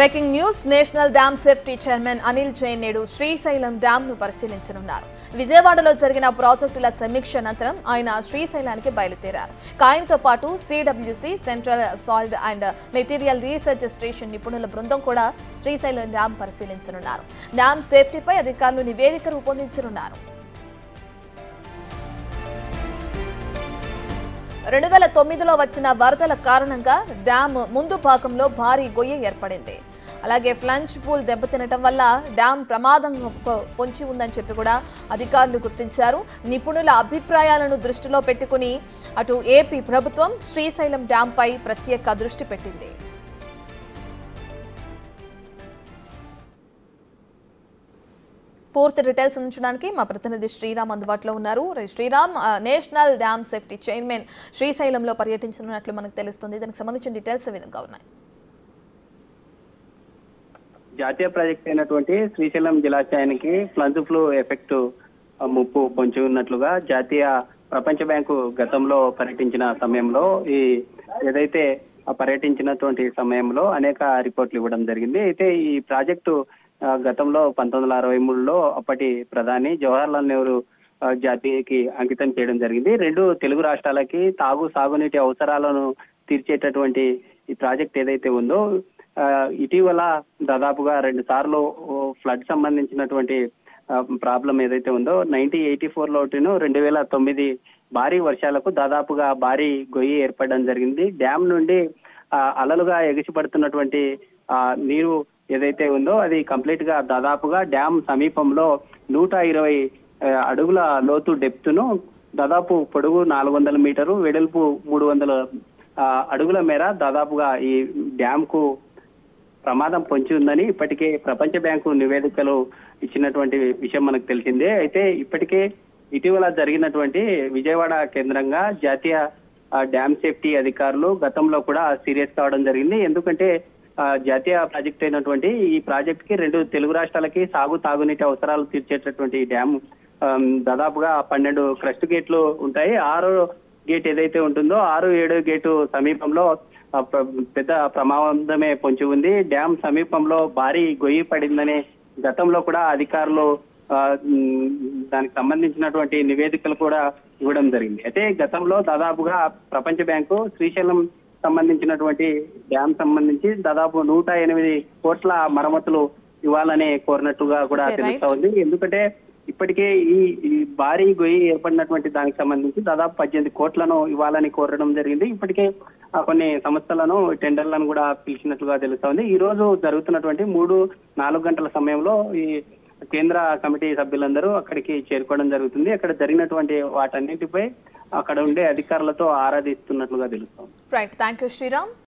Breaking news national dam safety chairman Anil Jain నేడు Srisailam dam ను పరిశీలించనున్నారు. విజయవాడలో జరిగిన ప్రాజెక్టుల సమీక్ష అనంతరం ఆయన శ్రీశైలానికి బయలుదేరారు. ఆయనతో పాటు CWC central soil and material research station నిపుణుల బృందం కూడా శ్రీశైలం డ్యామ్ పరిశీలించనున్నారు. డ్యామ్ సేఫ్టీపై అధికారులు నివేదిక రూపొందించనున్నారు. 2009లో వచ్చిన వరదల కారణంగా డ్యామ్ ముందు భాగంలో భారీ గొయ్యి ఏర్పడింది. అలాగే ఫ్లంజ్ పూల్ దెబ్బతినటం వల్ల డ్యామ్ ప్రమాదం పొంచి ఉందని చెప్పి కూడా అధికారులు గుర్తించారు. నిపుణుల అభిప్రాయాలను దృష్టిలో పెట్టుకుని అటు ఏపీ ప్రభుత్వం శ్రీశైలం డ్యామ్ పై ప్రత్యేక దృష్టి పెట్టింది. పూర్తి డీటెయిల్స్ అందించడానికి మా ప్రతినిధి శ్రీరామ్ అందుబాటులో ఉన్నారు. Sriram, national dam safety chairman శ్రీశైలంలో పర్యటించనున్నట్లు మనకు తెలుస్తుంది. దానికి సంబంధించిన డీటెయిల్స్ ఏ విధంగా ఉన్నాయి? జాతీయ ప్రాజెక్ట్ అయినటువంటి శ్రీశైలం జలాశయానికి ఫ్లడ్ ఫ్లో ఎఫెక్ట్ ముప్పు పొంచి ఉన్నట్లుగా జాతీయ ప్రపంచ బ్యాంకు గతంలో పర్యటించిన సమయంలో ఏదైతే పర్యటించినటువంటి సమయంలో అనేక రిపోర్ట్లు ఇవ్వడం జరిగింది. అయితే ఈ ప్రాజెక్టు గతంలో 1963లో అప్పటి ప్రధాని జవహర్లాల్ నెహ్రూ జాతీయకి అంకితం చేయడం జరిగింది. 2 తెలుగు రాష్ట్రాలకి సాగునీటి అవసరాలను తీర్చేటటువంటి ఈ ప్రాజెక్ట్ ఏదైతే ఉందో ఇటీవల దాదాపుగా 2 సార్లు ఫ్లడ్ సంబంధించినటువంటి ప్రాబ్లం ఏదైతే ఉందో 1984లో 2009 భారీ వర్షాలకు దాదాపుగా భారీ గొయ్యి ఏర్పడడం జరిగింది. డ్యామ్ నుండి అలలుగా ఎగిసిపడుతున్నటువంటి నీరు ఏదైతే ఉందో అది కంప్లీట్ గా దాదాపుగా డ్యామ్ సమీపంలో 120 అడుగుల లోతు డెప్త్ను దాదాపు పొడుగు 400 మీటరు వెడల్పు 300 అడుగుల మేర దాదాపుగా ఈ డ్యామ్ కు ప్రమాదం పొంచి ఉందని ఇప్పటికే ప్రపంచ బ్యాంకు నివేదికలు ఇచ్చినటువంటి విషయం మనకు తెలిసిందే. అయితే ఇప్పటికే ఇటీవల జరిగినటువంటి విజయవాడ కేంద్రంగా జాతీయ డ్యామ్ సేఫ్టీ అధికారులు గతంలో కూడా సీరియస్ కావడం జరిగింది. ఎందుకంటే జాతీయ ప్రాజెక్ట్ అయినటువంటి ఈ ప్రాజెక్ట్ కి 2 తెలుగు రాష్ట్రాలకి తాగునీటి అవసరాలు తీర్చేటటువంటి డ్యామ్ దాదాపుగా 12 క్రస్ట్ గేట్లు ఉంటాయి. 6 గేట్ ఏదైతే ఉంటుందో 6-7 గేటు సమీపంలో పెద్ద ప్రమాదమే పొంచి ఉంది. డ్యామ్ సమీపంలో భారీ గొయ్యి పడిందని గతంలో కూడా అధికారులు దానికి సంబంధించినటువంటి నివేదికలు కూడా ఇవ్వడం జరిగింది. అయితే గతంలో దాదాపుగా ప్రపంచ బ్యాంకు శ్రీశైలం సంబంధించినటువంటి డ్యామ్ సంబంధించి దాదాపు 108 కోట్ల మరమ్మతులు ఇవ్వాలని కోరినట్టుగా కూడా తెలుస్తా ఉంది. ఎందుకంటే ఇప్పటికే ఈ భారీ గొయ్యి ఏర్పడినటువంటి దానికి సంబంధించి దాదాపు 18 కోట్లను ఇవ్వాలని కోరడం జరిగింది. ఇప్పటికే కొన్ని సంస్థలను టెండర్లను కూడా పిలిచినట్లుగా తెలుస్తా ఉంది. ఈ రోజు జరుగుతున్నటువంటి 3-4 గంటల సమయంలో ఈ కేంద్ర కమిటీ సభ్యులందరూ అక్కడికి చేరుకోవడం జరుగుతుంది. అక్కడ జరిగినటువంటి వాటన్నిటిపై అక్కడ ఉండే అధికారులతో ఆరాధిస్తున్నట్లుగా తెలుస్తోంది. Right, thank you Sriram.